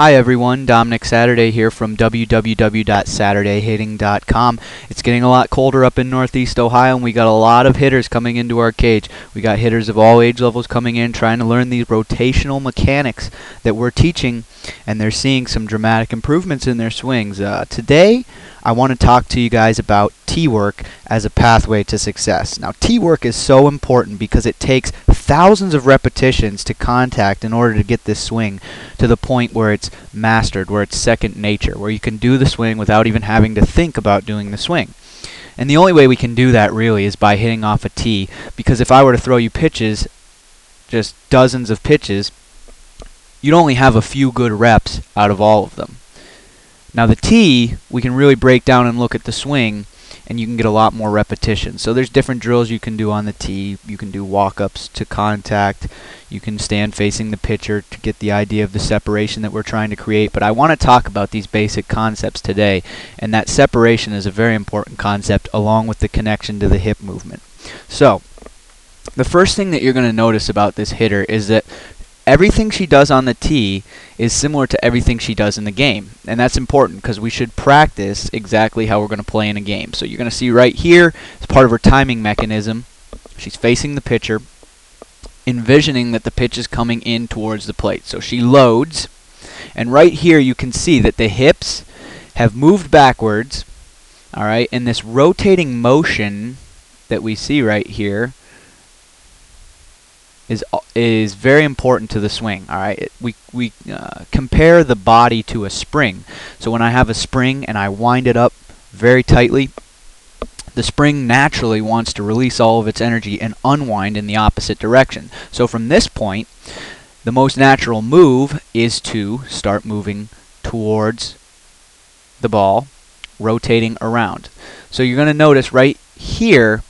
Hi everyone, Dominic Saturday here from www.saturdayhitting.com. It's getting a lot colder up in Northeast Ohio, and we got a lot of hitters coming into our cage. We got hitters of all age levels coming in trying to learn these rotational mechanics that we're teaching, and they're seeing some dramatic improvements in their swings. Today, I want to talk to you guys about tee work as a pathway to success. Now, tee work is so important because it takes thousands of repetitions to contact in order to get this swing to the point where it's mastered, where it's second nature, where you can do the swing without even having to think about doing the swing. And the only way we can do that really is by hitting off a tee, because if I were to throw you pitches, just dozens of pitches, you'd only have a few good reps out of all of them. Now the tee, we can really break down and look at the swing, and you can get a lot more repetition. So there's different drills you can do on the tee. You can do walk-ups to contact. You can stand facing the pitcher to get the idea of the separation that we're trying to create. But I want to talk about these basic concepts today, and that separation is a very important concept along with the connection to the hip movement. So the first thing that you're going to notice about this hitter is that everything she does on the tee is similar to everything she does in the game. And that's important because we should practice exactly how we're going to play in a game. So you're going to see right here, as part of her timing mechanism, she's facing the pitcher, envisioning that the pitch is coming in towards the plate. So she loads, and right here you can see that the hips have moved backwards, alright, and this rotating motion that we see right here is very important to the swing. All right, we compare the body to a spring. So when I have a spring and I wind it up very tightly, the spring naturally wants to release all of its energy and unwind in the opposite direction. So from this point, the most natural move is to start moving towards the ball, rotating around. So you're going to notice right here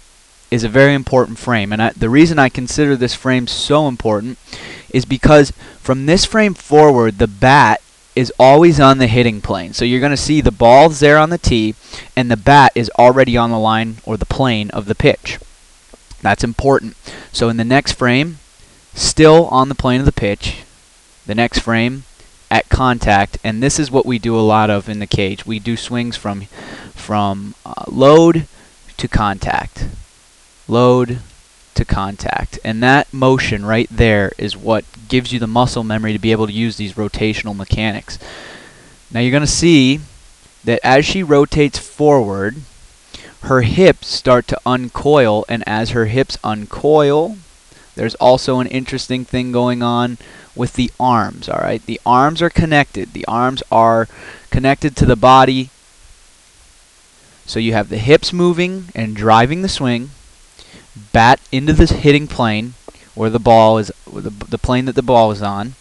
is a very important frame, and the reason I consider this frame so important is because from this frame forward, the bat is always on the hitting plane. So you're going to see the ball's there on the tee, and the bat is already on the line or the plane of the pitch. That's important. So in the next frame, still on the plane of the pitch, the next frame at contact, and this is what we do a lot of in the cage. We do swings from load to contact. Load to contact, and that motion right there is what gives you the muscle memory to be able to use these rotational mechanics. Now you're going to see that as she rotates forward, her hips start to uncoil, and as her hips uncoil, there's also an interesting thing going on with the arms. All right, the arms are connected. The arms are connected to the body, so you have the hips moving and driving the swing, bat into the hitting plane where the ball is, the plane that the ball is on.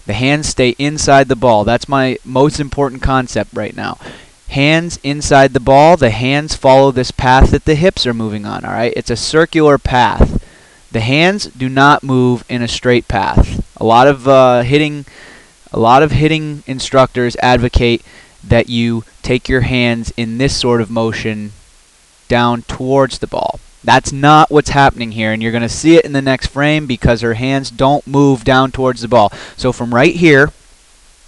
The hands stay inside the ball. That's my most important concept right now. Hands inside the ball. The hands follow this path that the hips are moving on. All right, it's a circular path. The hands do not move in a straight path. A lot of hitting instructors advocate that you take your hands in this sort of motion down towards the ball. That's not what's happening here, and you're going to see it in the next frame because her hands don't move down towards the ball. So from right here,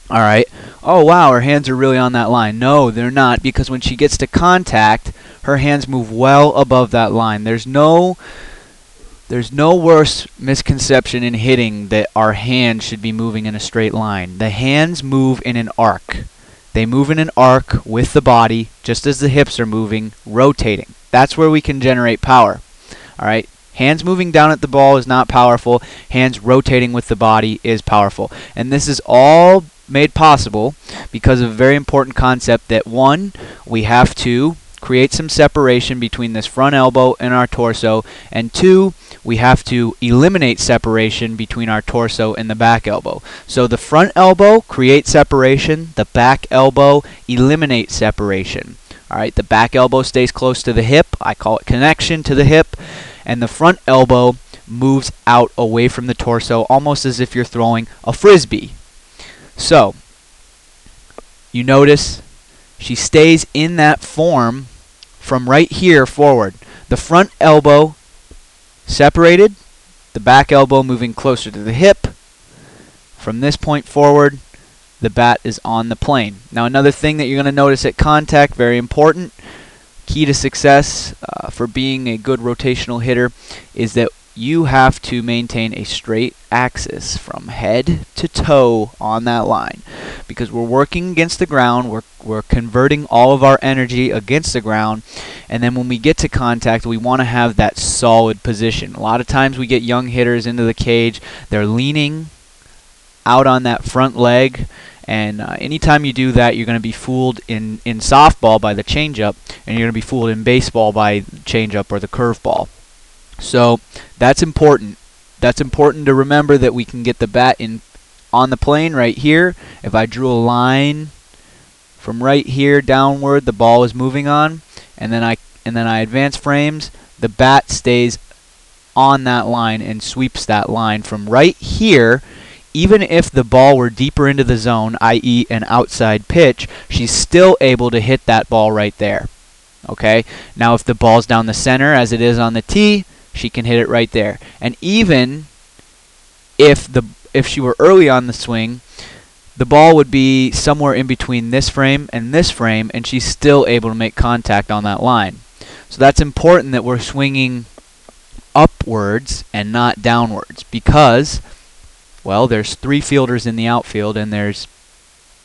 all right, oh wow, her hands are really on that line. No, they're not, because when she gets to contact, her hands move well above that line. There's no worse misconception in hitting that our hands should be moving in a straight line. The hands move in an arc. They move in an arc with the body, just as the hips are moving, rotating. That's where we can generate power. All right, hands moving down at the ball is not powerful. Hands rotating with the body is powerful. And this is all made possible because of a very important concept that, one, we have to create some separation between this front elbow and our torso, and two, we have to eliminate separation between our torso and the back elbow. So the front elbow creates separation, the back elbow eliminates separation. All right, the back elbow stays close to the hip. I call it connection to the hip, and the front elbow moves out away from the torso, almost as if you're throwing a frisbee. So you notice she stays in that form from right here forward. The front elbow separated, the back elbow moving closer to the hip. From this point forward, the bat is on the plane. Now another thing that you're going to notice at contact, very important, key to success for being a good rotational hitter, is that you have to maintain a straight axis from head to toe on that line, because we're working against the ground, we're converting all of our energy against the ground, and then when we get to contact, we want to have that solid position. A lot of times we get young hitters into the cage, they're leaning out on that front leg, and anytime you do that, you're going to be fooled in softball by the changeup, and you're going to be fooled in baseball by the changeup or the curveball. So that's important. That's important to remember, that we can get the bat in on the plane right here. If I drew a line from right here downward, the ball is moving on, and then I advance frames, the bat stays on that line and sweeps that line from right here. Even if the ball were deeper into the zone, i.e. an outside pitch, she's still able to hit that ball right there. Okay? Now if the ball's down the center, as it is on the tee, she can hit it right there. And even if she were early on the swing, the ball would be somewhere in between this frame, and she's still able to make contact on that line. So that's important, that we're swinging upwards and not downwards, because, well, there's 3 fielders in the outfield and there's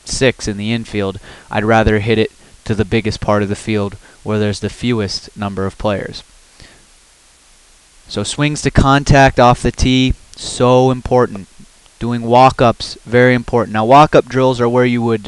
6 in the infield. I'd rather hit it to the biggest part of the field where there's the fewest number of players. So swings to contact off the tee, so important. Doing walk-ups, very important. Now walk-up drills are where you would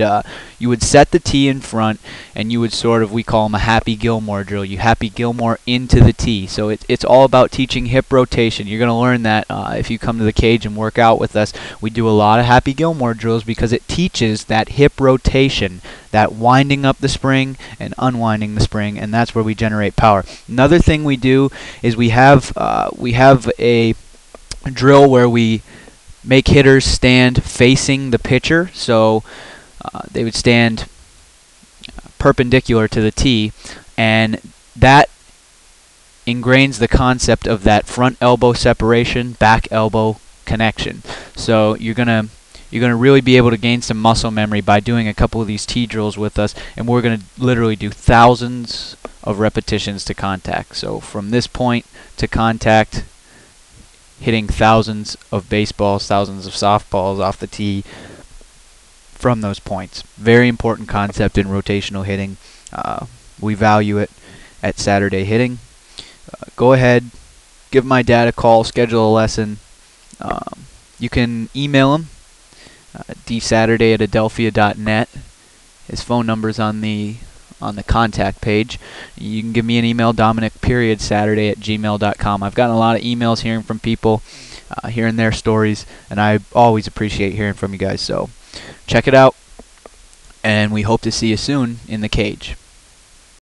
set the tee in front, and you would sort of, we call them a Happy Gilmore drill. You Happy Gilmore into the tee. So it's all about teaching hip rotation. You're going to learn that if you come to the cage and work out with us. We do a lot of Happy Gilmore drills because it teaches that hip rotation, that winding up the spring and unwinding the spring, and that's where we generate power. Another thing we do is we have a drill where we make hitters stand facing the pitcher, so they would stand perpendicular to the tee, and that ingrains the concept of that front elbow separation, back elbow connection. So you're gonna really be able to gain some muscle memory by doing a couple of these tee drills with us, and we're gonna literally do thousands of repetitions to contact. So from this point to contact, hitting thousands of baseballs, thousands of softballs off the tee from those points. Very important concept in rotational hitting. We value it at Saturday Hitting. Go ahead, give my dad a call, schedule a lesson. You can email him, dsaturday@adelphia.net. His phone number's on the contact page. You can give me an email, dominic.saturday@gmail.com. I've gotten a lot of emails hearing from people, hearing their stories, and I always appreciate hearing from you guys. So check it out, and we hope to see you soon in the cage.